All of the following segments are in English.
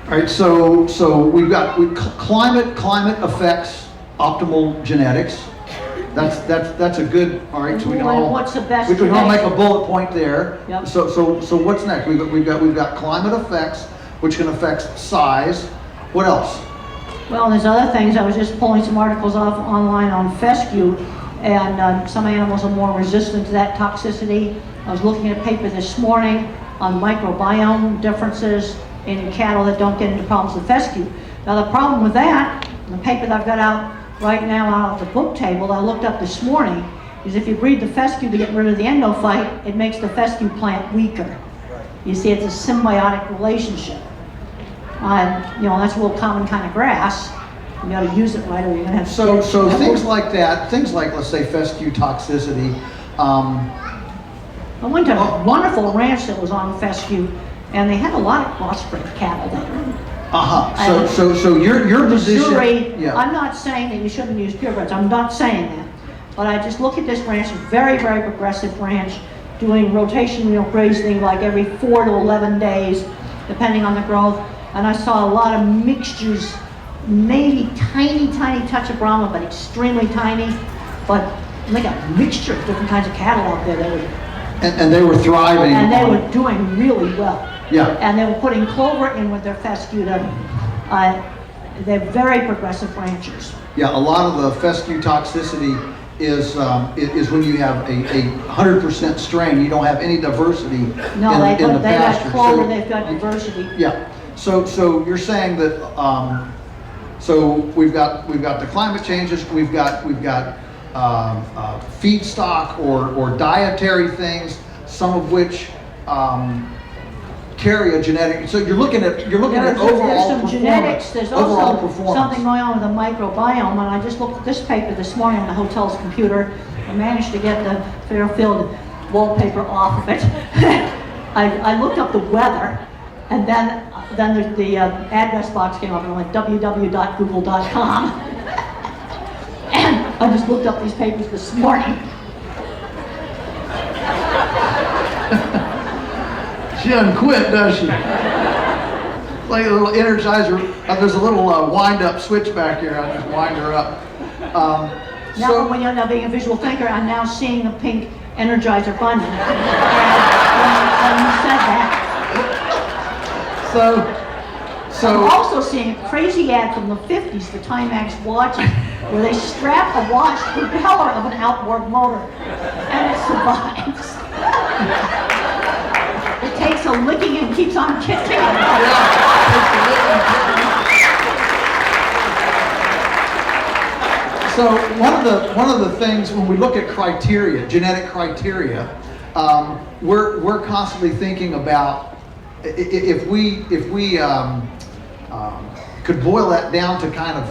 All right, so we've got climate affects optimal genetics. That's a good. All right, so we can all what's the best we can all make a genetic? bullet point there. Yep. So what's next? We've got climate effects, which can affect size. What else? Well, there's other things. I was just pulling some articles off online on fescue, and some animals are more resistant to that toxicity. I was looking at a paper this morning on microbiome differences in cattle that don't get into problems with fescue. Now the problem with that, the paper that I've got out right now out of the book table that I looked up this morning, is if you breed the fescue to get rid of the endophyte, it makes the fescue plant weaker. You see, it's a symbiotic relationship. That's a real common kind of grass. You got to use it right, or you're going to have. So things like that, things like, let's say, fescue toxicity. I went to a wonderful ranch that was on fescue, and they had a lot of crossbred cattle there. So your position. Missouri, yeah. I'm not saying that you shouldn't use purebreds. I'm not saying that, but I just look at this ranch, a very, very progressive ranch, doing rotational grazing like every 4 to 11 days, depending on the growth. And I saw a lot of mixtures, maybe tiny touch of Brahma, but extremely tiny. But they got a mixture of different kinds of cattle out there that were. And they were thriving. And they were doing really well. Yeah. And they were putting clover in with their fescue. They're very progressive ranchers. Yeah, a lot of the fescue toxicity is when you have a 100% strain. You don't have any diversity in the pasture. They got clover. They've got diversity. Yeah. So you're saying that. So we've got the climate changes. We've got feedstock or dietary things, some of which carry a genetic. So you're looking at overall There's some performance. genetics. There's overall also performance. something going on with the microbiome. And I just looked at this paper this morning on the hotel's computer. I managed to get the Fairfield wallpaper off of it. I looked up the weather, and then the address box came up, and I went www.google.com. And I just looked up these papers this morning. She doesn't quit, does she? Like a little energizer. There's a little wind-up switch back here. I just wind her up. Now, when you're now being a visual thinker, I'm now seeing the pink Energizer bunny. And when you said that. So I'm also seeing a crazy ad from the 50s for Timex watches, where they strap a watch to the propeller of an outboard motor, and it survives. It takes a licking and keeps on kicking. So one of the things when we look at criteria, genetic criteria, we're constantly thinking about if we could boil that down to kind of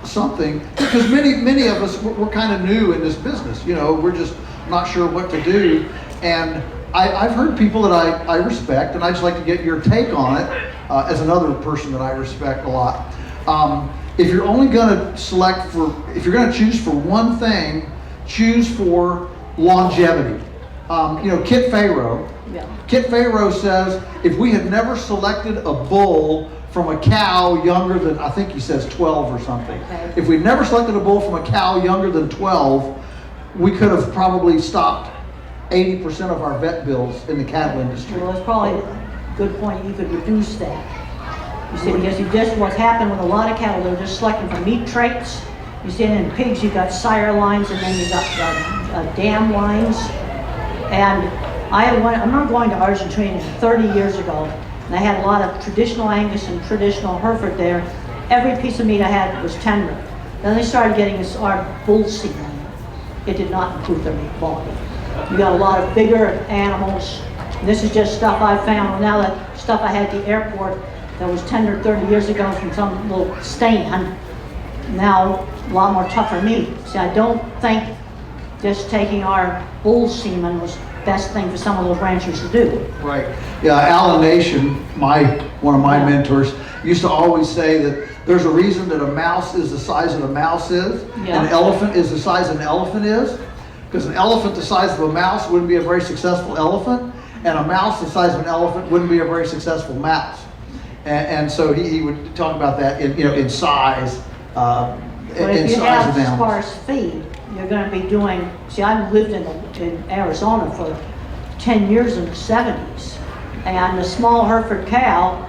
something, because many of us we're kind of new in this business. We're just not sure what to do, and I've heard people that I respect, and I just like to get your take on it as another person that I respect a lot. If you're only going to if you're going to choose for one thing, choose for longevity. Kit Pharaoh. Yeah. Kit Pharaoh says if we had never selected a bull from a cow younger than, I think he says 12 or something. Okay. If we'd never selected a bull from a cow younger than 12, we could have probably stopped 80% of our vet bills in the cattle industry. Well, it's probably a good point. You could reduce that. You see, because what's happened with a lot of cattle, they're just selecting for meat traits. You see, in pigs, you've got sire lines, and then you've got dam lines. And I remember going to Argentina 30 years ago, and I had a lot of traditional Angus and traditional Hereford there. Every piece of meat I had was tender. Then they started getting our bull semen. It did not improve their meat quality. You got a lot of bigger animals. And this is just stuff I found. Now that stuff I had at the airport that was tender 30 years ago from some little stand, now a lot more tougher meat. See, I don't think just taking our bull semen was the best thing for some of those ranchers to do. Right. Yeah, Alan Nation, one of my mentors, used to always say that there's a reason that a mouse is the size that a mouse is, Yeah. an elephant is the size an elephant is, because an elephant the size of a mouse wouldn't be a very successful elephant, and a mouse the size of an elephant wouldn't be a very successful mouse. And so he would talk about that in, in size, But in if you size have of animals. sparse feed, you're going to be doing, see, I've lived in Arizona for 10 years in the 70s. And the small Hereford cow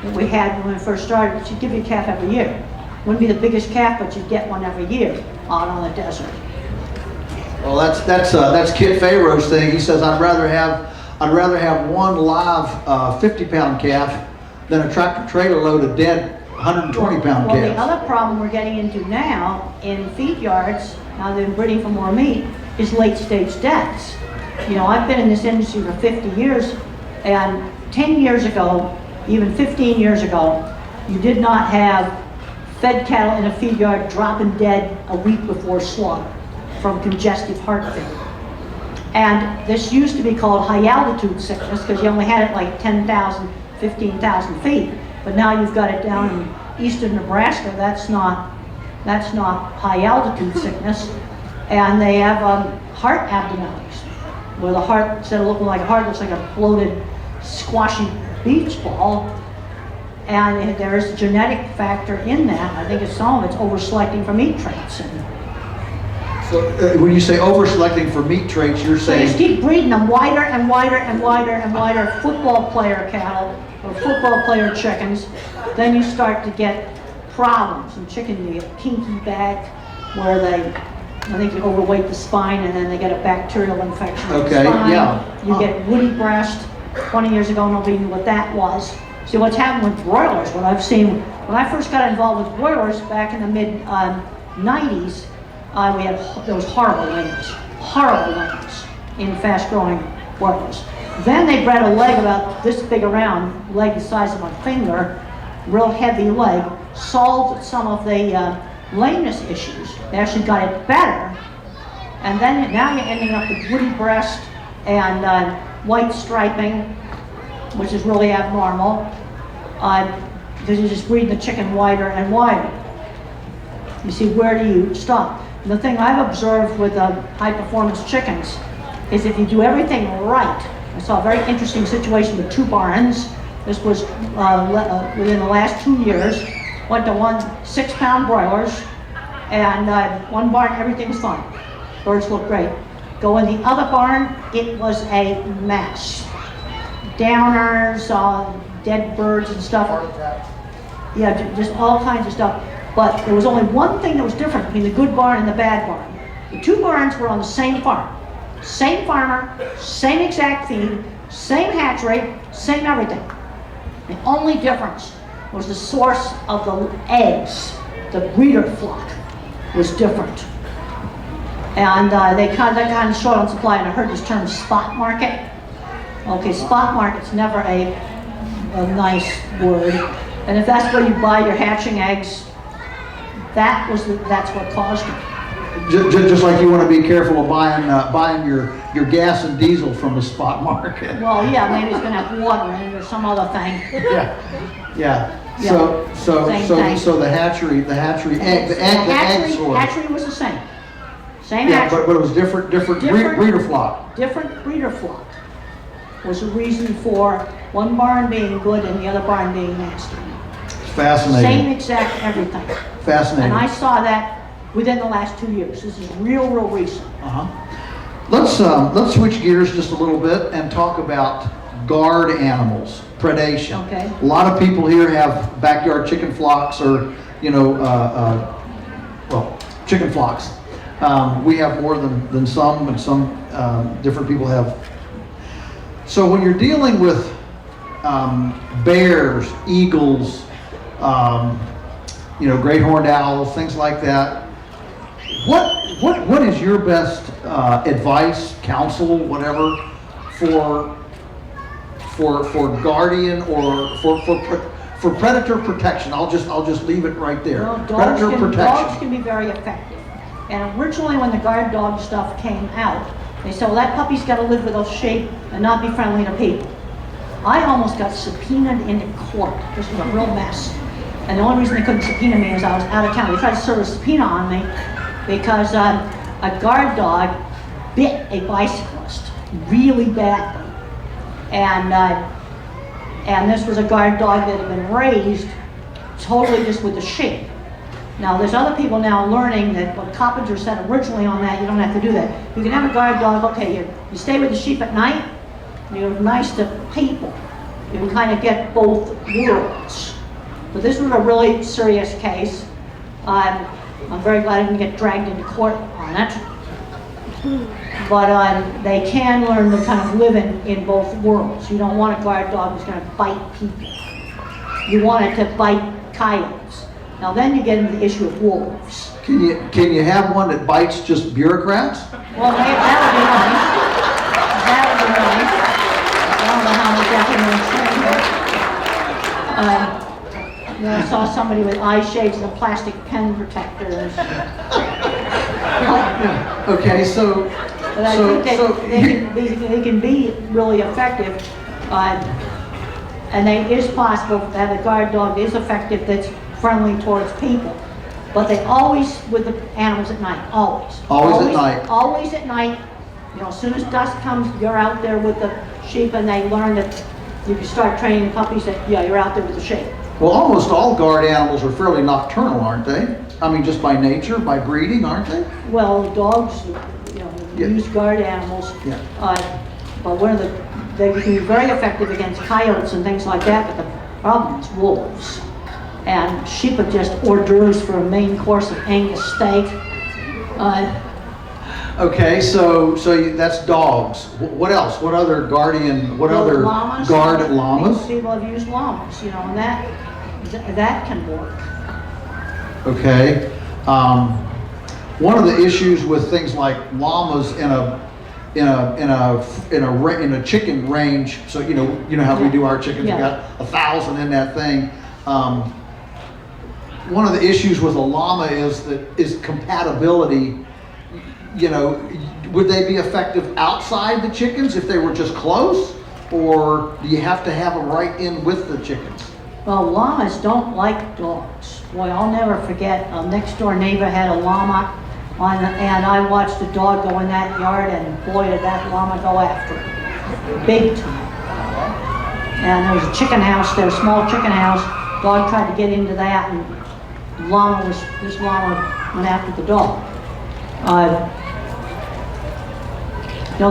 that we had when we first started, she'd give you a calf every year. Wouldn't be the biggest calf, but you'd get one every year out on the desert. Well, that's Kit Pharaoh's thing. He says, I'd rather have one live 50-pound calf than a tractor trailer load of dead 120-pound calves. Well, the other problem we're getting into now in feed yards, now they're breeding for more meat, is late-stage deaths. You know, I've been in this industry for 50 years, and 10 years ago, even 15 years ago, you did not have fed cattle in a feed yard dropping dead a week before slaughter from congestive heart failure. And this used to be called high altitude sickness because you only had it like 10,000, 15,000 feet. But now you've got it down in eastern Nebraska. That's not high altitude sickness. And they have heart abnormalities, where the heart, instead of looking like a heart, looks like a bloated, squashy beach ball. And there's a genetic factor in that. I think it's some of it's over-selecting for meat traits. So when you say over-selecting for meat traits, you're So you saying... keep breeding them wider and wider and wider and wider football player cattle or football player chickens, then you start to get problems. In chicken, you get kinky back, where I think you overweight the spine and then they get a bacterial infection in the spine. Yeah. You get woody breast. 20 years ago, nobody knew what that was. See, what's happened with broilers, what I've seen, when I first got involved with broilers back in the mid-90s, we had those horrible lambs in fast-growing broilers. Then they bred a leg about this big around, leg the size of my finger, real heavy leg, solved some of the lameness issues. They actually got it better, and then now you're ending up with woody breast and white striping, which is really abnormal, because you're just breeding the chicken wider and wider. You see, where do you stop? And the thing I've observed with high-performance chickens is if you do everything right. I saw a very interesting situation with 2 barns. This was within the last 2 years. Went to 1 6-pound broilers, and 1 barn, everything's fine. Birds look great. Go in the other barn, it was a mess. Downers, dead birds and stuff. Yeah, just all kinds of stuff. But there was only one thing that was different between the good barn and the bad barn. The 2 barns were on the same farm. Same farmer, same exact feed, same hatch rate, same everything. The only difference was the source of the eggs. The breeder flock was different. And they kind of short on supply, and I heard this term spot market. Okay, spot market's never a nice word. And if that's where you buy your hatching eggs, that's what caused it. Just like you want to be careful of buying your gas and diesel from the spot market. Well, yeah, maybe it's going to have water in it or some other thing. Yeah. So the hatchery egg source. Hatchery was the same. Same Yeah, hatchery. but it was different breeder flock. Different breeder flock was the reason for one barn being good and the other barn being nasty. Fascinating. Same exact everything. Fascinating. And I saw that within the last 2 years. This is real recent. Let's switch gears just a little bit and talk about guard animals, predation. Okay. A lot of people here have backyard chicken flocks, or chicken flocks. We have more than some, and some different people have. So when you're dealing with bears, eagles, great horned owls, things like that, what is your best advice, counsel, whatever, for guardian or for predator protection? I'll just leave it right there. Well, Predator protection. dogs can be very effective. And originally when the guard dog stuff came out, they said, well, that puppy's got to live with a shape and not be friendly to people. I almost got subpoenaed into court. This was a real mess. And the only reason they couldn't subpoena me is I was out of town. They tried to serve a subpoena on me because a guard dog bit a bicyclist really badly. And And this was a guard dog that had been raised totally just with the sheep. Now, there's other people now learning that what Coppinger said originally on that, you don't have to do that. You can have a guard dog, okay, you stay with the sheep at night, you're nice to people. You can kind of get both worlds. But this was a really serious case. I'm very glad I didn't get dragged into court on it. But they can learn to kind of live in both worlds. You don't want a guard dog who's going to bite people. You want it to bite coyotes. Now then you get into the issue of wolves. Can you have one that bites just bureaucrats? Well, that would be nice. That would be nice. I don't know how much that can I saw somebody with eye shades and plastic pen protectors. Okay, so But I think they can be really effective, and it is possible that a guard dog is effective that's friendly towards people. But they always, with the animals at night, always. Always at night. Always at night. You know, as soon as dusk comes, you're out there with the sheep, and they learn that you can start training puppies that, yeah, you're out there with the sheep. Well, almost all guard animals are fairly nocturnal, aren't they? I mean, just by nature, by breeding, aren't they? Well, dogs, you know, Yeah. use guard animals. Yeah. But they can be very effective against coyotes and things like that, but the problem is wolves. And sheep are just hors d'oeuvres for a main course of Angus steak. Okay, so that's dogs. What else? What other guardian? What other llamas, guard llamas? People have used llamas, you know, and that can work. Okay. One of the issues with things like llamas in a chicken range. So you know how we do our chickens. Yeah. We got 1,000 in that thing. One of the issues with a llama is compatibility. You know, would they be effective outside the chickens if they were just close, or do you have to have them right in with the chickens? Well, llamas don't like dogs. Boy, I'll never forget, a next door neighbor had a llama, and I watched a dog go in that yard, and boy, did that llama go after it. Big time. And there was a chicken house there, a small chicken house. Dog tried to get into that, and this llama went after the dog.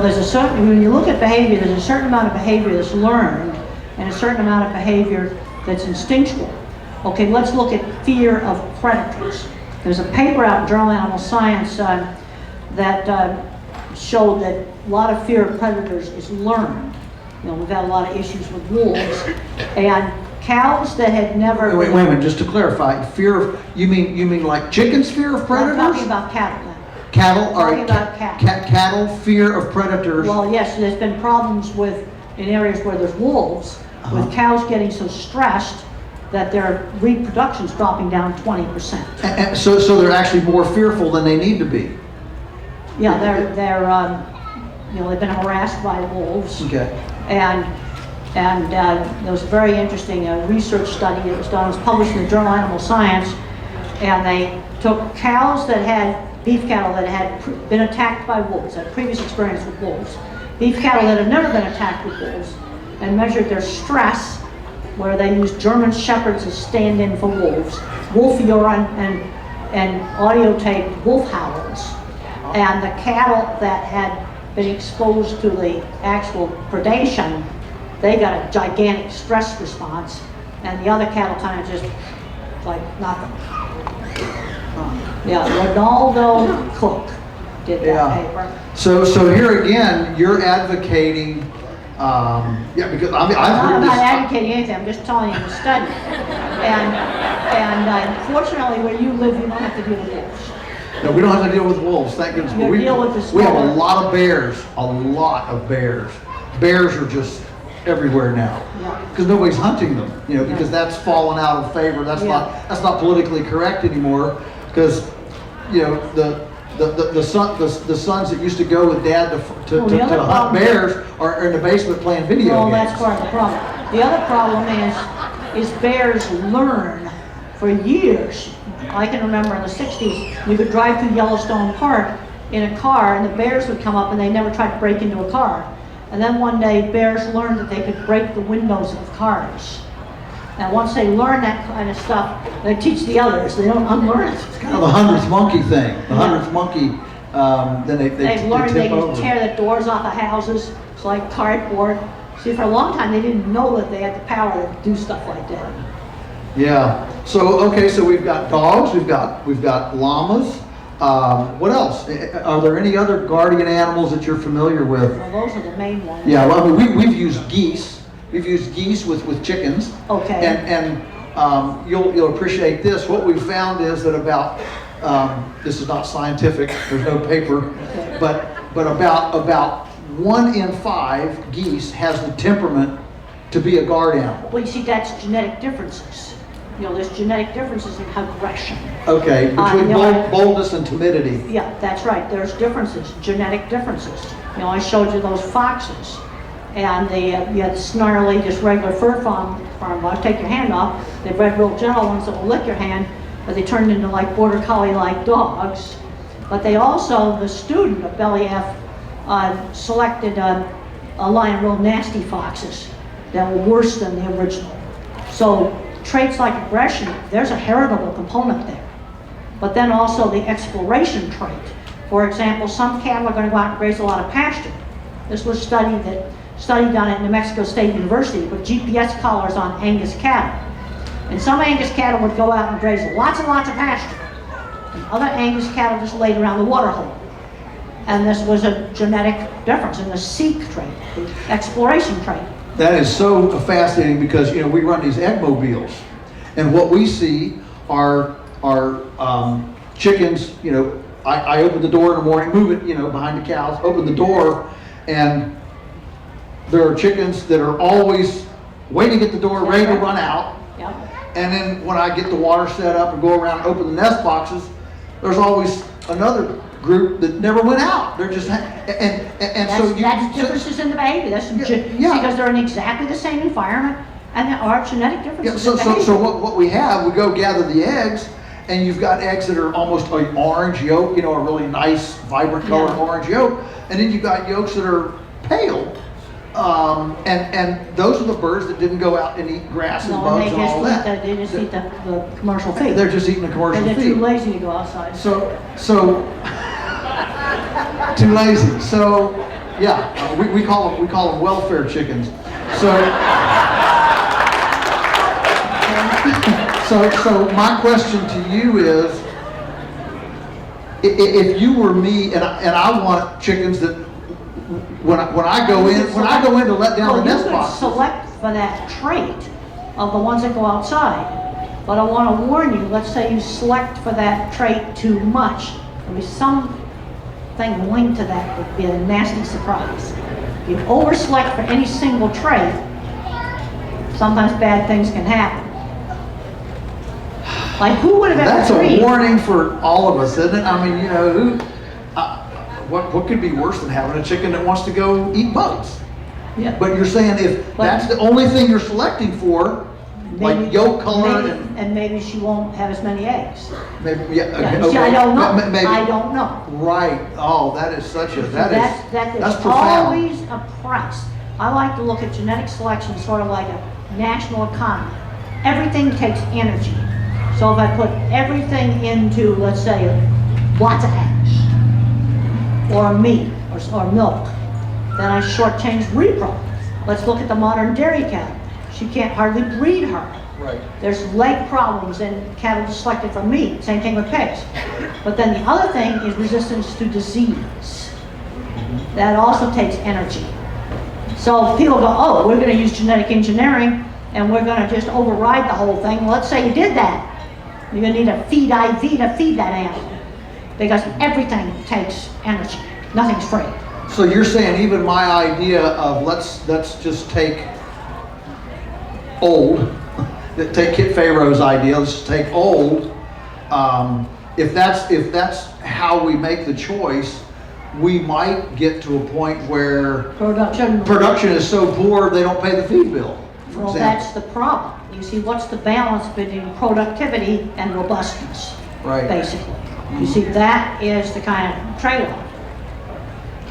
There's a certain, when you look at behavior, there's a certain amount of behavior that's learned and a certain amount of behavior that's instinctual. Okay, let's look at fear of predators. There's a paper out in Journal Animal Science that showed that a lot of fear of predators is learned. You know, we've had a lot of issues with wolves, and cows that had never... Wait a minute, just to clarify, fear of, you mean like chickens' fear of predators? I'm talking about cattle now. Cattle, all right. Talking about cattle. Cattle, fear of predators. Well, yes, there's been problems in areas where there's wolves, with cows getting so stressed that their reproduction's dropping down 20%. And so they're actually more fearful than they need to be. Yeah, they've been harassed by wolves. Okay. And there was a very interesting research study that was done. It was published in the Journal Animal Science, and they took cows that had beef cattle that had been attacked by wolves, had previous experience with wolves, beef cattle that had never been attacked with wolves, and measured their stress, where they used German shepherds as stand-in for wolves, wolf urine and audio taped wolf howls. And the cattle that had been exposed to the actual predation, they got a gigantic stress response, and the other cattle kind of just like nothing. Yeah, Ronaldo Cook did that paper. So here again, you're advocating, because I mean, I've heard I'm this. not advocating anything, I'm just telling you the study. And fortunately, where you live, you don't have to deal with wolves. No, we don't have to deal with wolves, thank goodness. You deal with the we have a smaller- lot of bears, Bears are just everywhere now. Yeah. Because nobody's hunting them, because that's fallen out of favor. That's not politically correct anymore. Because the sons that used to go with dad to hunt bears are in the basement playing video games. Well, that's part of the problem. The other problem is bears learn for years. I can remember in the 60s, you could drive through Yellowstone Park in a car, and the bears would come up, and they never tried to break into a car. And then one day, bears learned that they could break the windows of cars. And once they learn that kind of stuff, they teach the others. They don't unlearn it. It's kind of the 100th monkey thing. The 100th monkey, then They've learned they tip can over. tear the doors off of houses. It's like cardboard. See, for a long time, they didn't know that they had the power to do stuff like that. Yeah. So okay, so we've got dogs, we've got llamas. What else? Are there any other guardian animals that you're familiar with? Well, those are the main ones. Yeah. Well, I mean, we've used geese. We've used geese with chickens. Okay. And you'll appreciate this. What we've found is that about this is not scientific. There's no paper, Okay. but about 1 in 5 geese has the temperament to be a guard animal. Well, you see, that's genetic differences. You know, there's genetic differences in aggression. Okay, between you know, boldness and timidity. Yeah, that's right. There's differences, genetic differences. You know, I showed you those foxes. And you had snarly, just regular fur farm dogs, take your hand off. They've red real gentle ones that will lick your hand, but they turned into like border collie-like dogs. But they also, the student of Belly F, selected a line of real nasty foxes that were worse than the original. So traits like aggression, there's a heritable component there. But then also the exploration trait. For example, some cattle are going to go out and graze a lot of pasture. This was studied down at New Mexico State University with GPS collars on Angus cattle. And some Angus cattle would go out and graze lots and lots of pasture. And other Angus cattle just laid around the water hole. And this was a genetic difference in the seek trait, the exploration trait. That is so fascinating because, you know, we run these egg mobiles, and what we see are chickens. You know, I open the door in the morning, move it, you know, behind the cows, open the door, and there are chickens that are always waiting at the door, ready to run out. Yep. And then when I get the water set up and go around and open the nest boxes, there's always another group that never went out. They're just That's differences in the behavior. That's yeah. because they're in exactly the same environment, and there are genetic Yeah, differences so in behavior. so what we have, we go gather the eggs, and you've got eggs that are almost an orange yolk, you know, a really nice, vibrant colored Yeah. orange yolk, and then you've got yolks that are pale. And those are the birds that didn't go out and eat grass and No, bugs they and just all eat that. they just eat the commercial feed. They're just eating the commercial And they're feed. too lazy to go outside. So too lazy. So yeah, we call them welfare chickens. So my question to you is, if you were me and I want chickens that when I go in to let down the nest you could boxes. select for that trait of the ones that go outside. But I want to warn you, let's say you select for that trait too much. There'll be something linked to that would be a nasty surprise. If you over-select for any single trait, sometimes bad things can happen. Like, who would have ever That's dreamed? a warning for all of us, isn't it? I mean, you know, what could be worse than having a chicken that wants to go eat bugs? Yeah. But you're saying if that's the only thing you're selecting for, like yolk color and maybe she won't have as many eggs. maybe Yeah, see, I don't know. Maybe. I don't know. Right. Oh, that is such a that's There's profound. always a price. I like to look at genetic selection sort of like a national economy. Everything takes energy. So if I put everything into, let's say, lots of eggs, or meat, or milk, then I shortchange repro. Let's look at the modern dairy cow. She can't hardly breed her. Right. There's leg problems in cattle selected for meat. Same thing with pigs. But then the other thing is resistance to disease. That also takes energy. So people go, oh, we're going to use genetic engineering and we're going to just override the whole thing. Well, let's say you did that. You're going to need a feed IV to feed that animal because everything takes energy. Nothing's free. So you're saying even my idea of let's just take old, take Kit Pharaoh's idea, let's just take old. If that's how we make the choice, we might get to a point where production is so poor they don't pay the feed bill. Well, that's the problem. You see, what's the balance between productivity and robustness? Right. Basically. You see, that is the kind of trade-off.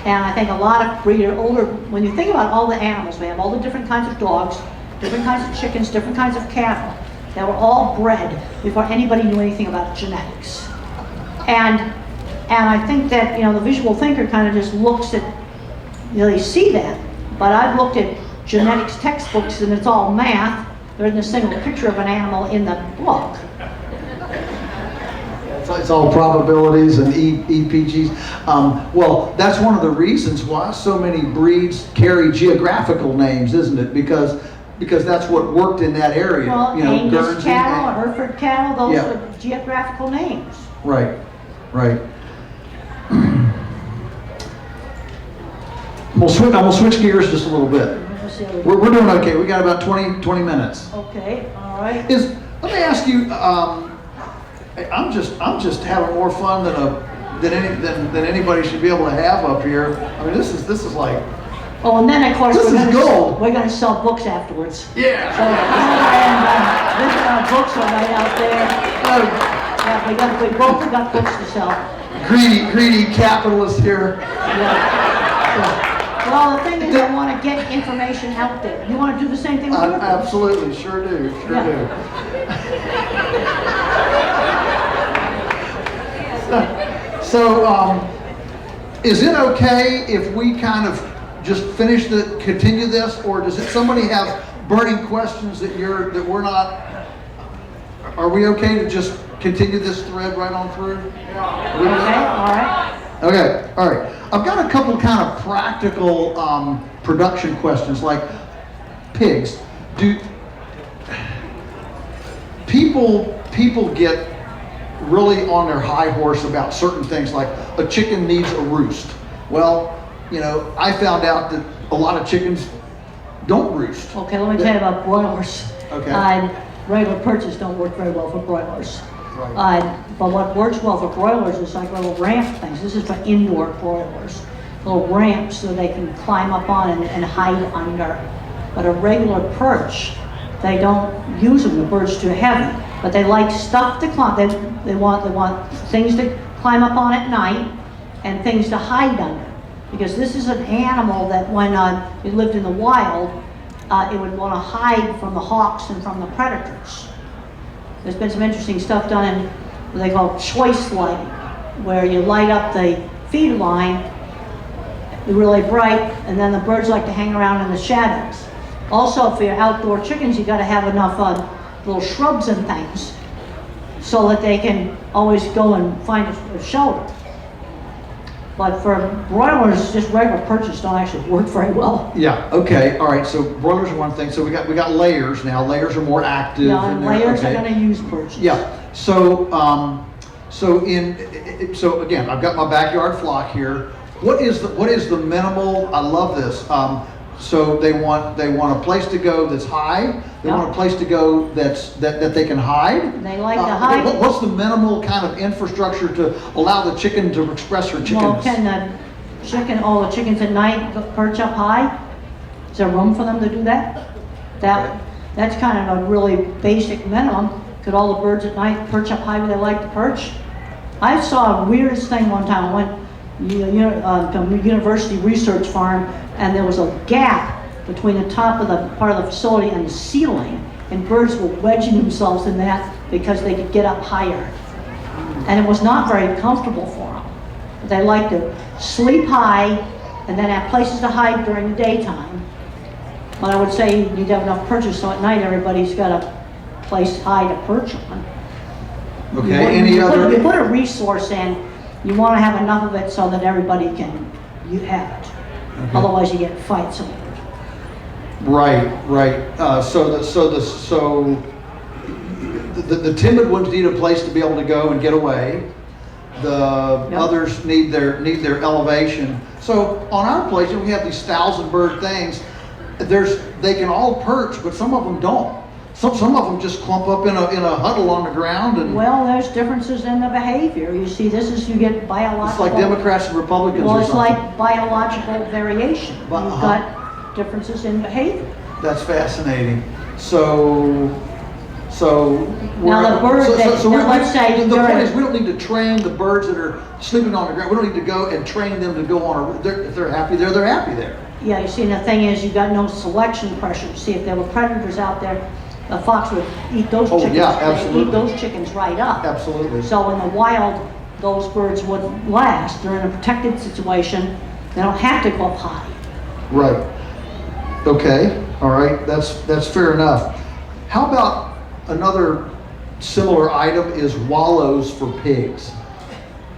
And I think a lot of older, when you think about all the animals, we have all the different kinds of dogs, different kinds of chickens, different kinds of cattle that were all bred before anybody knew anything about genetics. And I think that, the visual thinker kind of just looks at, they see that. But I've looked at genetics textbooks and it's all math. There isn't a single picture of an animal in the book. It's all probabilities and EPGs. Well, that's one of the reasons why so many breeds carry geographical names, isn't it? Because that's what worked in that area. Well, Angus Guernsey, cattle, Hereford cattle, those yeah. are geographical names. Right. I'm gonna switch gears just a little bit. We're doing okay. We got about 20 minutes. Okay, all right. Let me ask you. I'm just having more fun than anybody should be able to have up here. I mean, this is like. Oh, and then of course This is gold. we're going to sell books afterwards. Yeah. So visit our bookstore right out there. Yeah, we both got books to sell. Greedy capitalist here. Yeah. Well, the thing is, I want to get information out there. You want to do the same thing with your books? Absolutely, sure do. So, is it okay if we kind of just continue this, or does somebody have burning questions that we're not? Are we okay to just continue this thread right on through? Okay, all right. Okay, all right. I've got a couple kind of practical production questions, like pigs. Do people get really on their high horse about certain things, like a chicken needs a roost? Well, I found out that a lot of chickens don't roost. Okay, let me tell you about broilers. Okay. Regular perches don't work very well for broilers. Right. But what works well for broilers is like little ramp things. This is for indoor broilers. Little ramps so they can climb up on and hide under. But a regular perch, they don't use them. The bird's too heavy. But they like stuff to climb. They want things to climb up on at night and things to hide under. Because this is an animal that when it lived in the wild, it would want to hide from the hawks and from the predators. There's been some interesting stuff done in what they call choice lighting, where you light up the feed line really bright, and then the birds like to hang around in the shadows. Also, for your outdoor chickens, you got to have enough little shrubs and things so that they can always go and find a shelter. But for broilers, just regular perches don't actually work very well. Yeah. Okay. All right. So broilers are one thing. So we got layers now. Layers are more active. Yeah, and layers are going to use perches. Yeah. So so again, I've got my backyard flock here. What is the minimal? I love this. So they want a place to go that's high. They want a place to go that they can hide. They like to hide. What's the minimal kind of infrastructure to allow the chicken to express her chickenness? Well, can all the chickens at night perch up high? Is there room for them to do that? That's kind of a really basic minimum. Could all the birds at night perch up high where they like to perch? I saw a weirdest thing one time. I went to a university research farm, and there was a gap between the top of the part of the facility and the ceiling, and birds were wedging themselves in that because they could get up higher. And it was not very comfortable for them. They like to sleep high and then have places to hide during the daytime. But I would say you need to have enough perches so at night everybody's got a place high to perch on. Okay, You put a resource in, you want to have enough of it so that everybody can have it. Okay. Otherwise you get fights over it. Right. So the timid ones need a place to be able to go and get away. The others need their elevation. So on our place, we have these 1,000-bird things. They can all perch, but some of them don't. Some of them just clump up in a huddle on the ground. And well, there's differences in the behavior. You see, you get biological. It's like Democrats and Republicans. Well, or it's something. like biological variation. You've got differences in behavior. That's fascinating. So Now, the bird that, let's say the point during- is, we don't need to train the birds that are sleeping on the ground. We don't need to go and train them to go on if they're happy there, they're happy there. Yeah, you see, and the thing is, you got no selection pressure. See, if there were predators out there, a fox would eat those Oh, chickens. yeah, They'd absolutely. eat those chickens right up. Absolutely. So in the wild, those birds wouldn't last. They're in a protected situation. They don't have to go up high. Right. Okay. All right. That's fair enough. How about another similar item is wallows for pigs?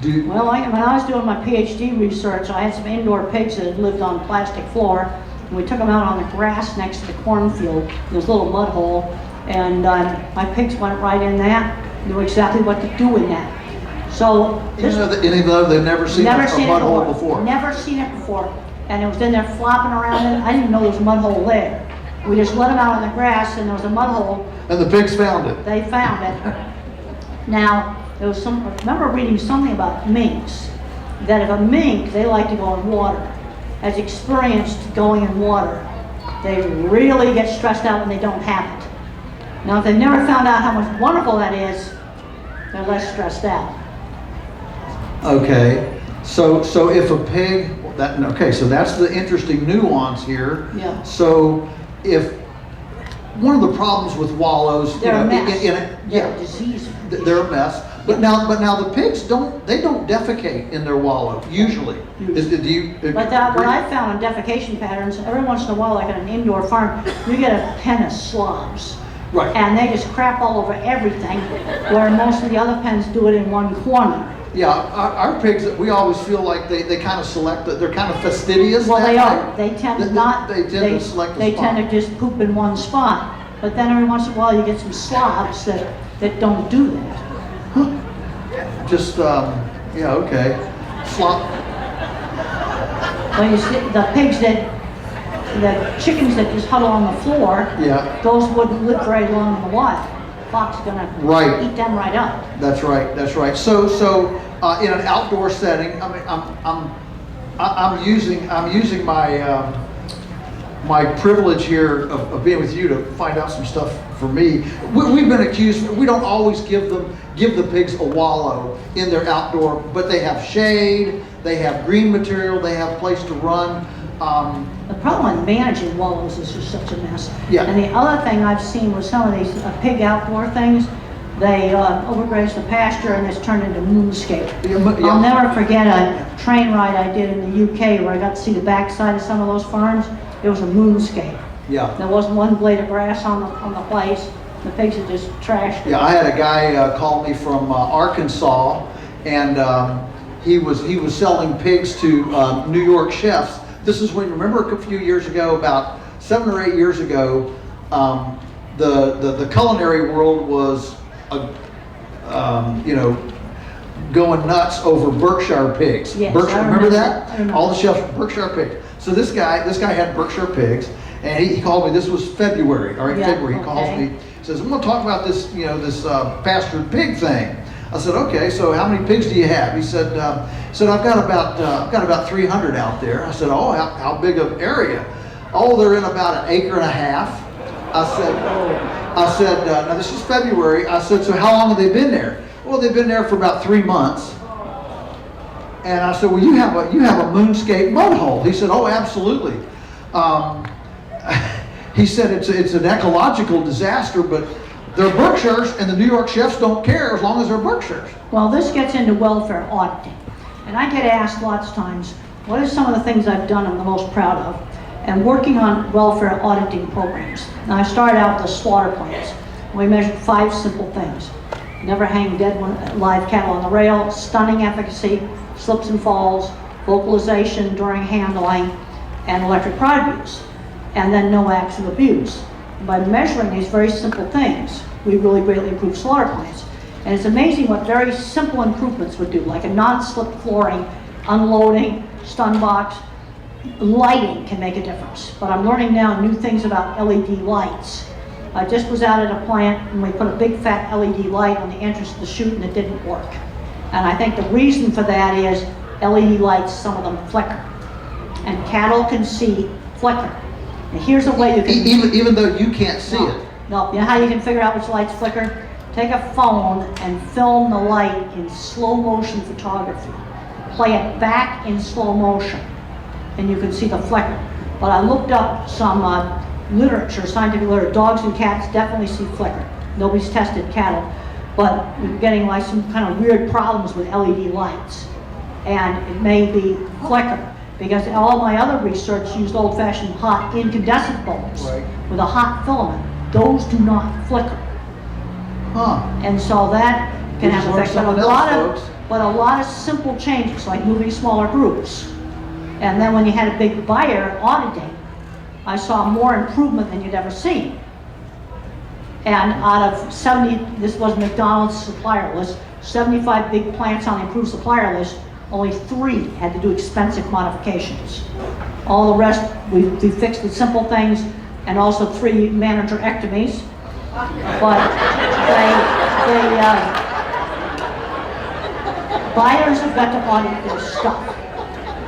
Well, when I was doing my PhD research, I had some indoor pigs that had lived on plastic floor. And we took them out on the grass next to the cornfield. There's a little mud hole. And my pigs went right in that, knew exactly what to do in that. So Even though they've never seen a mud hole before. Never seen it before. And it was in there flopping around. And I didn't even know there was a mud hole there. We just let them out on the grass, and there was a mud hole. And the pigs found it. They found it. Now, there was I remember reading something about minks, that if a mink, they like to go in water, has experienced going in water, they really get stressed out when they don't have it. Now, if they've never found out how much wonderful that is, they're less stressed out. Okay. So if a pig, so that's the interesting nuance here. Yeah. So if one of the problems with wallows, They're a mess. yeah, Disease. they're a mess. But now the pigs don't defecate in their wallow usually. Do you? But what I found in defecation patterns, every once in a while, like on an indoor farm, you get a pen of slobs. Right. And they just crap all over everything, where most of the other pens do it in one corner. Yeah, our pigs, we always feel like they kind of select, they're kind of fastidious. Well, they that are. way. They tend to not. They tend to select a They spot. tend to just poop in one spot. But then every once in a while, you get some slobs that don't do that. Just, yeah, okay. Slop. When you see the pigs the chickens that just huddle on the floor, Yeah. those wouldn't live very long in the wild. Fox is gonna eat them right up. That's right. That's right. So in an outdoor setting, I mean, I'm using my my privilege here of being with you to find out some stuff for me. We've been accused. We don't always give the pigs a wallow in their outdoor, but they have shade, they have green material, they have place to run. The problem with managing wallows is just such a mess. Yeah. And the other thing I've seen with some of these pig outdoor things, they overgraze the pasture and it's turned into moonscape. Yeah. I'll never forget a train ride I did in the UK where I got to see the backside of some of those farms. It was a moonscape. Yeah. There wasn't one blade of grass on the place. The pigs had just trashed it. Yeah, I had a guy call me from Arkansas, and he was selling pigs to New York chefs. This is when, remember a few years ago, about 7 or 8 years ago, the culinary world was, going nuts over Berkshire pigs. Yes, Berkshire, I remember remember. that? I remember. All the chefs, Berkshire pigs. So this guy had Berkshire pigs, and he called me. This was February. All right, Yeah, February. He calls okay. me. Says, I'm going to talk about this, this pastured pig thing. I said, okay. So how many pigs do you have? He said, I've got about 300 out there. I said, oh, how big of area? Oh, they're in about 1.5 acres. I said, now this is February. I said, so how long have they been there? Well, they've been there for about 3 months. And I said, well, you have a moonscape mud hole. He said, oh, absolutely. He said it's an ecological disaster, but they're Berkshires, and the New York chefs don't care as long as they're Berkshires. Well, this gets into welfare auditing. And I get asked lots of times, what are some of the things I've done I'm the most proud of? And working on welfare auditing programs. Now, I started out with the slaughter plants. We measured 5 simple things. Never hang dead live cattle on the rail, stunning efficacy, slips and falls, vocalization during handling, and electric prod use. And then no acts of abuse. And by measuring these very simple things, we really greatly improve slaughter plants. And it's amazing what very simple improvements would do, like a non-slip flooring, unloading, stun box. Lighting can make a difference. But I'm learning now new things about LED lights. I just was out at a plant and we put a big fat LED light on the entrance of the chute and it didn't work. And I think the reason for that is LED lights, some of them flicker. And cattle can see flicker. And here's a way you can... Even though you can't see it. No, you know how you can figure out which lights flicker? take a phone and film the light in slow motion photography. Play it back in slow motion, and you can see the flicker. But I looked up some literature, scientific literature. Dogs and cats definitely see flicker. Nobody's tested cattle, but we're getting like some kind of weird problems with LED lights, and it may be flicker, because all my other research used old-fashioned hot incandescent bulbs with a hot filament. Those do not flicker. And so that can have effects. But a lot of simple changes, like moving smaller groups. And then when you had a big buyer auditing, I saw more improvement than you'd ever seen. And out of 70, this was McDonald's supplier list, 75 big plants on the approved supplier list, only 3 had to do expensive modifications. All the rest, we fixed with simple things, and also 3 managerectomies. But buyers have got to audit their stuff.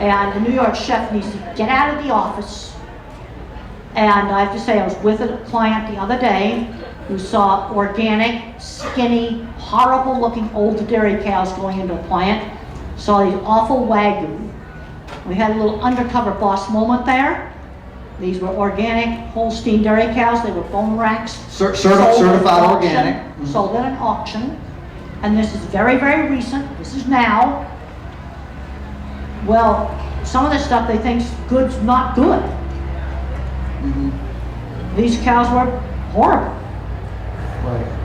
And the New York chef needs to get out of the office. And I have to say, I was with a client the other day who saw organic, skinny, horrible looking old dairy cows going into a plant. Saw these awful Wagyu. We had a little undercover boss moment there. These were organic Holstein dairy cows. They were bone racks. Certified organic. Sold at an auction. And this is very, very recent. This is now. Well, some of this stuff they think's good's not good. These cows were horrible.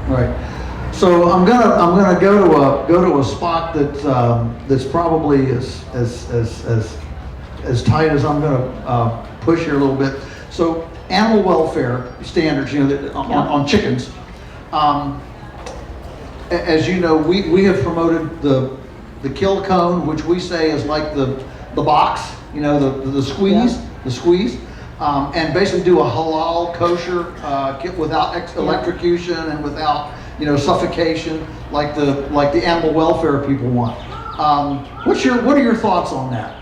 Right. So I'm gonna go to a spot that's probably as tight as I'm gonna push here a little bit. So animal welfare standards, on chickens. As you know, we have promoted the kill cone, which we say is like the box, the squeeze, and basically do a halal kosher without electrocution and without suffocation, like the animal welfare people want. What are your thoughts on that?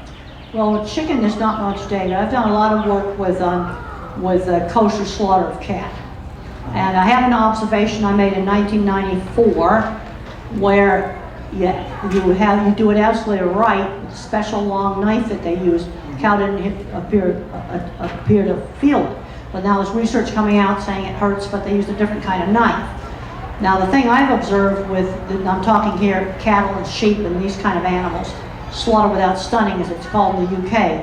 Well, with chicken, there's not much data. I've done a lot of work with kosher slaughter of cat. And I have an observation I made in 1994 where you do it absolutely right with a special long knife that they use. The cow didn't appear to feel it. But now there's research coming out saying it hurts, but they used a different kind of knife. Now the thing I've observed I'm talking here cattle and sheep and these kind of animals, slaughter without stunning as it's called in the UK.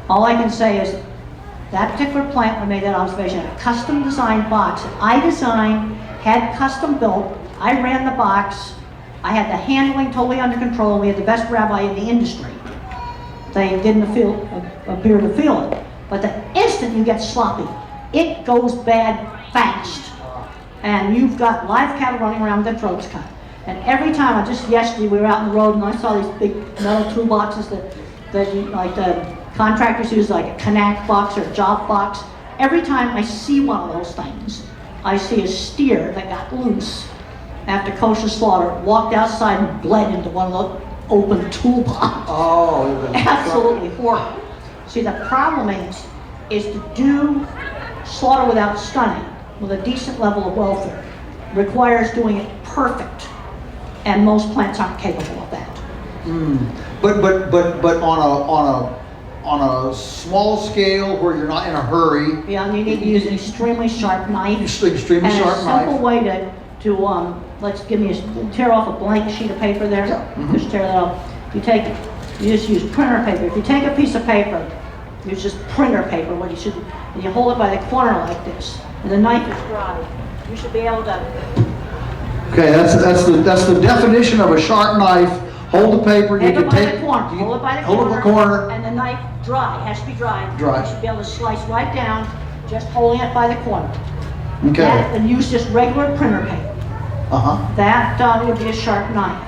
All I can say is that particular plant, when I made that observation, had a custom designed box that I designed, had custom built. I ran the box. I had the handling totally under control. We had the best rabbi in the industry. They didn't appear to feel it. But the instant you get sloppy, it goes bad fast. And you've got live cattle running around with their throats cut. And every time, yesterday we were out on the road and I saw these big metal toolboxes that like the contractors use, like a Connect box or a job box. Every time I see one of those things, I see a steer that got loose after kosher slaughter, walked outside and bled into one of those open toolboxes. Oh, absolutely horrible. See, the problem is to do slaughter without stunning with a decent level of welfare requires doing it perfect, and most plants aren't capable of that. But on a small scale where you're not in a hurry. Yeah, and you need to use an extremely sharp knife. A simple way to tear off a blank sheet of paper there. Just tear that off. You just use printer paper. If you take a piece of paper, use just printer paper. And you hold it by the corner like this, and the knife is dry. You should be able to. Okay, that's the definition of a sharp knife. Hold the paper. Hold it by the corner. And the knife dry. It has to be dry. You should be able to slice right down, just holding it by the corner. Okay. And use just regular printer paper. That would be a sharp knife.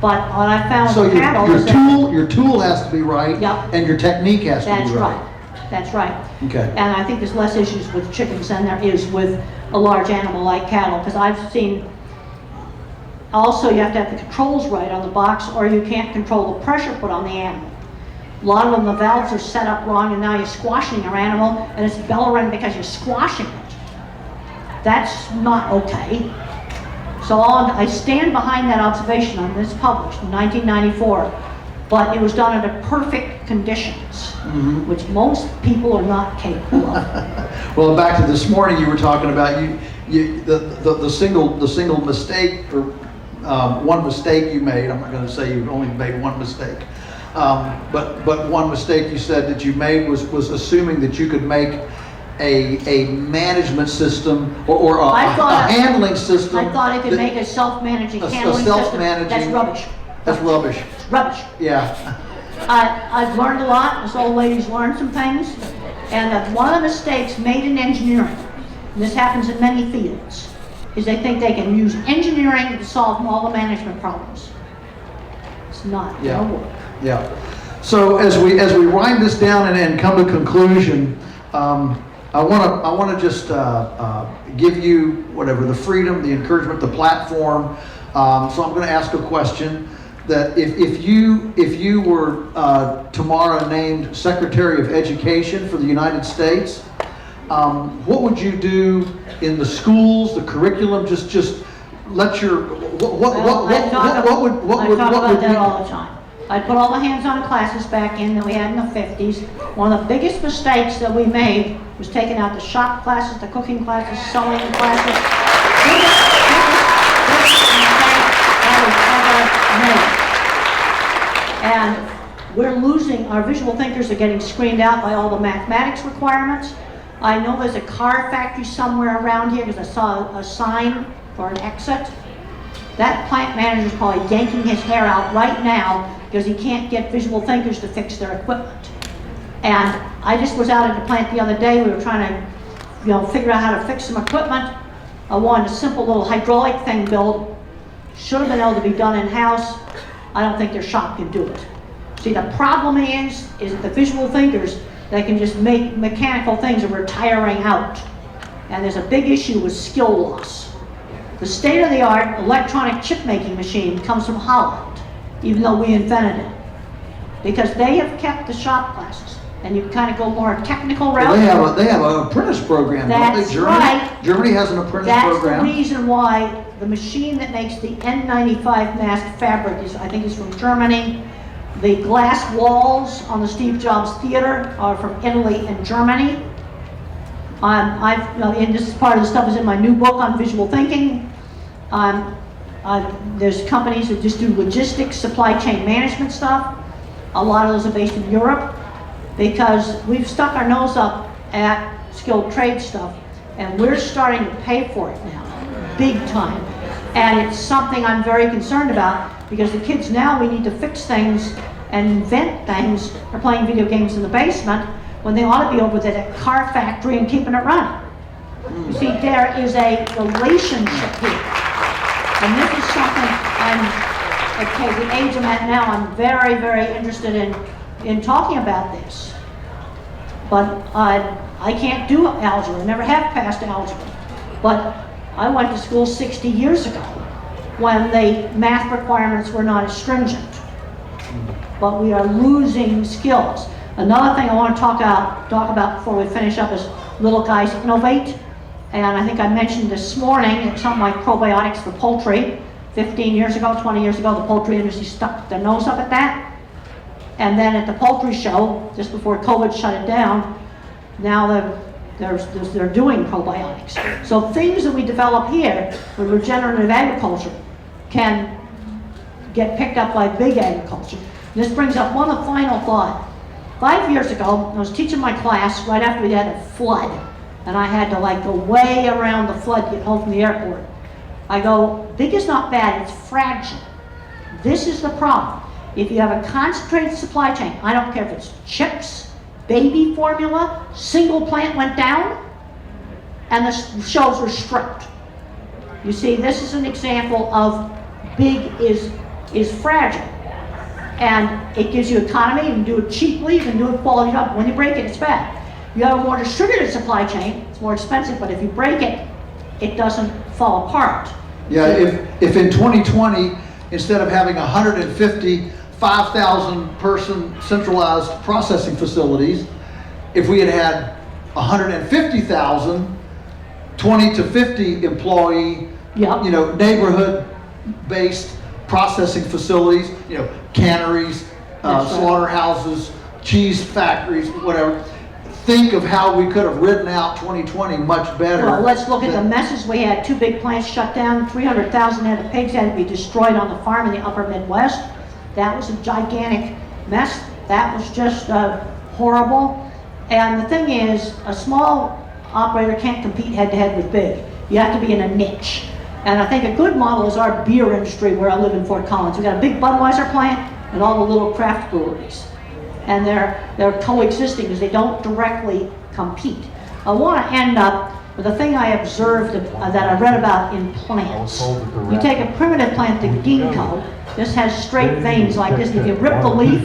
But what I found with cattle is your tool has to be right, and your technique has to be right. That's right. Okay. And I think there's less issues with chickens than there is with a large animal like cattle, because I've seen. Also, you have to have the controls right on the box, or you can't control the pressure put on the animal. A lot of them, the valves are set up wrong, and now you're squashing your animal, and it's bellowing because you're squashing it. That's not okay. So I stand behind that observation on this published in 1994, but it was done under perfect conditions, which most people are not capable of. Well, back to this morning, you were talking about the single mistake, or one mistake you made. I'm not going to say you only made one mistake, but one mistake you said that you made was assuming that you could make a management system or a handling system. I thought it could make a self-managing handling system. That's rubbish. That's rubbish. It's rubbish. Yeah. I've learned a lot. This old lady's learned some things. And one of the mistakes made in engineering, and this happens in many fields, is they think they can use engineering to solve all the management problems. It's not going to work. Yeah. So as we wind this down and come to conclusion, I want to just give you whatever, the freedom, the encouragement, the platform. So I'm going to ask a question that if you were tomorrow named Secretary of Education for the United States, what would you do in the schools, the curriculum? Just let your I talk about that all the time. I'd put all the hands-on classes back in that we had in the 50s. One of the biggest mistakes that we made was taking out the shop classes, the cooking classes, sewing classes. And we're losing, our visual thinkers are getting screened out by all the mathematics requirements. I know there's a car factory somewhere around here because I saw a sign for an exit. That plant manager is probably yanking his hair out right now because he can't get visual thinkers to fix their equipment. And I just was out at the plant the other day. We were trying to, figure out how to fix some equipment. I wanted a simple little hydraulic thing built. Should have been able to be done in-house. I don't think their shop can do it. See, the problem is the visual thinkers that can just make mechanical things are retiring out. And there's a big issue with skill loss. The state-of-the-art electronic chip-making machine comes from Holland, even though we invented it, because they have kept the shop classes, and you kind of go more technical route. Well, they have an apprentice program, don't they? Germany, right. Germany has an apprentice program. That's the reason why the machine that makes the N95 mask fabric I think is from Germany. The glass walls on the Steve Jobs Theater are from Italy and Germany. And this is part of the stuff is in my new book on visual thinking. There's companies that just do logistics, supply chain management stuff. A lot of those are based in Europe because we've stuck our nose up at skilled trade stuff and we're starting to pay for it now, big time. And it's something I'm very concerned about because the kids now, we need to fix things and invent things. They're playing video games in the basement when they ought to be over there at a car factory and keeping it running. You see, there is a relationship here. And this is something the age I'm at now, I'm very, very interested in talking about this. But I can't do algebra, never have passed algebra. But I went to school 60 years ago when the math requirements were not as stringent. But we are losing skills. Another thing I want to talk about before we finish up is little guys innovate. And I think I mentioned this morning, it's something like probiotics for poultry. 15 years ago, 20 years ago, the poultry industry stuck their nose up at that. And then at the poultry show, just before COVID shut it down, now they're doing probiotics. So things that we develop here with regenerative agriculture can get picked up by big agriculture. And this brings up one final thought. 5 years ago, I was teaching my class right after we had a flood. And I had to go way around the flood to get home from the airport. I go, big is not bad, it's fragile. This is the problem. If you have a concentrated supply chain, I don't care if it's chips, baby formula, single plant went down, and the shelves were stripped. You see, this is an example of big is fragile. And it gives you economy, you can do it cheaply, you can do it quality up. When you break it, it's bad. You have a more distributed supply chain, it's more expensive, but if you break it, it doesn't fall apart. Yeah, if in 2020, instead of having 150 5,000 person centralized processing facilities, if we had 150,000 20 to 50 employee, Yep. you know, neighborhood-based processing facilities, you know, canneries, That's right. slaughterhouses, cheese factories, whatever. Think of how we could have ridden out 2020 much better. Well, let's look at the than- messes we had. 2 big plants shut down, 300,000 head of pigs had to be destroyed on the farm in the upper Midwest. That was a gigantic mess. That was just horrible. And the thing is, a small operator can't compete head-to-head with big. You have to be in a niche. And I think a good model is our beer industry where I live in Fort Collins. We've got a big Budweiser plant and all the little craft breweries. And they're coexisting because they don't directly compete. I want to end up with a thing I observed that I read about in plants. You take a primitive plant, the ginkgo. This has straight veins like this. If you rip the leaf,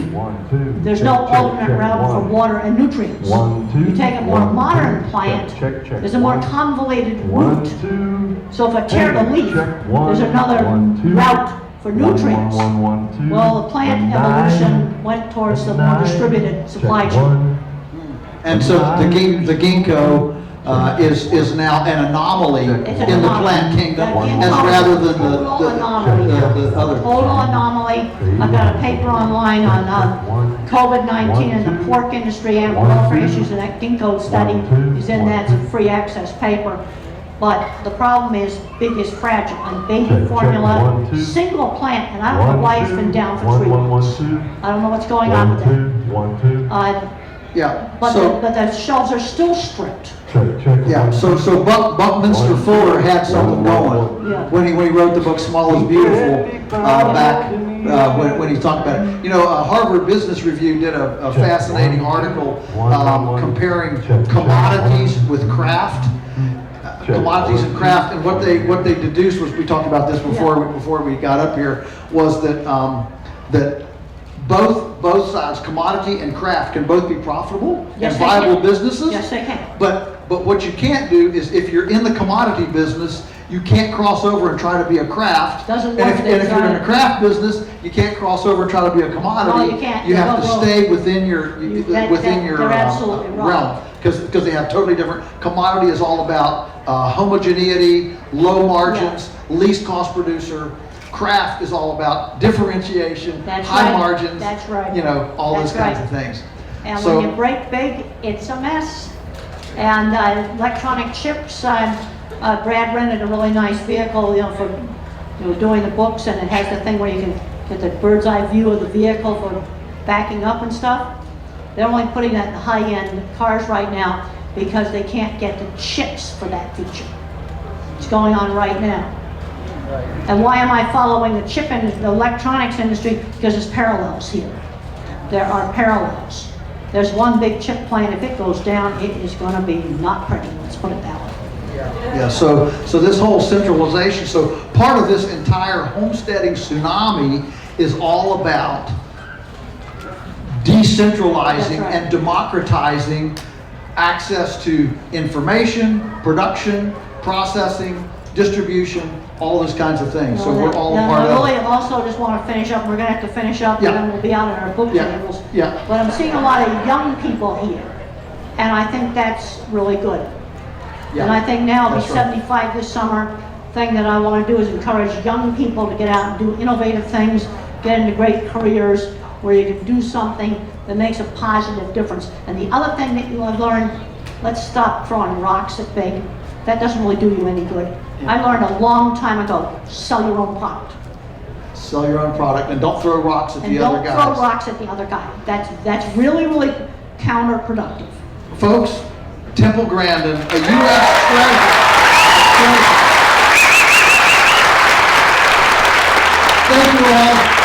there's no alternate route for water and nutrients. You take a more modern plant, there's a more convoluted root. So if I tear the leaf, there's another route for nutrients. Well, the plant evolution went towards the more distributed supply chain. And so the ginkgo is now an anomaly It's an in the anomaly. plant kingdom, The ginkgo as rather than total anomaly. the other. Total anomaly. I've got a paper online on COVID-19 and the pork industry and welfare issues, and that ginkgo study is in that. It's a free access paper. But the problem is, big is fragile, and baby formula, single plant, and I don't know why it's been down for 3 months. I don't know what's going on with that. Yeah, But so, the shelves are still stripped. yeah, so Buckminster Fuller had something going Yeah. when he wrote the book Small is Beautiful, back, when he talked about it. You know, Harvard Business Review did a fascinating article, comparing commodities with craft. Commodities and craft, and what they deduced was, we talked about this before we got up here, was that that both sides, commodity and craft, can both be profitable Yes, and they viable can. businesses. Yes, they can. But what you can't do is, if you're in the commodity business, you can't cross over and try to be a craft. Doesn't And work, if, they and if you're in try. a craft business, you can't cross over and try to be a commodity. No, you can't. You have to You're stay within your they're absolutely right. realm, because they have totally different. Commodity is all about homogeneity, low margins, least cost producer. Craft is all about differentiation, That's high right. margins. That's right. You know, all That's those kinds right. of things. And So- when you break big, it's a mess. And electronic chips, Brad rented a really nice vehicle, for doing the books, and it has the thing where you can get the bird's eye view of the vehicle for backing up and stuff. They're only putting that in high-end cars right now because they can't get the chips for that feature. It's going on right now. And why am I following the chip industry, the electronics industry? Because there's parallels here. There are parallels. There's one big chip plant. If it goes down, it is going to be not pretty. Let's put it that way. Yeah, so this whole centralization, so part of this entire homesteading tsunami is all about decentralizing That's right. and democratizing access to information, production, processing, distribution, all those kinds of things. So we're all a part I of really it. also just want to finish up. We're going to have to finish up, Yeah. and then we'll be out at our book Yeah. tables. Yeah. But I'm seeing a lot of young people here, and I think that's really good. Yeah. And I think now, I'll be That's right. 75 this summer. Thing that I want to do is encourage young people to get out and do innovative things, get into great careers where you can do something that makes a positive difference. And the other thing that you have learned, let's stop throwing rocks at big. That doesn't really do you any good. I learned a long time ago, sell your own product. Sell your own product, and don't throw rocks at And the other don't guys. throw rocks at the other guy. That's really, really counterproductive. Folks, Temple Grandin, a U.S. treasure. Thank you all.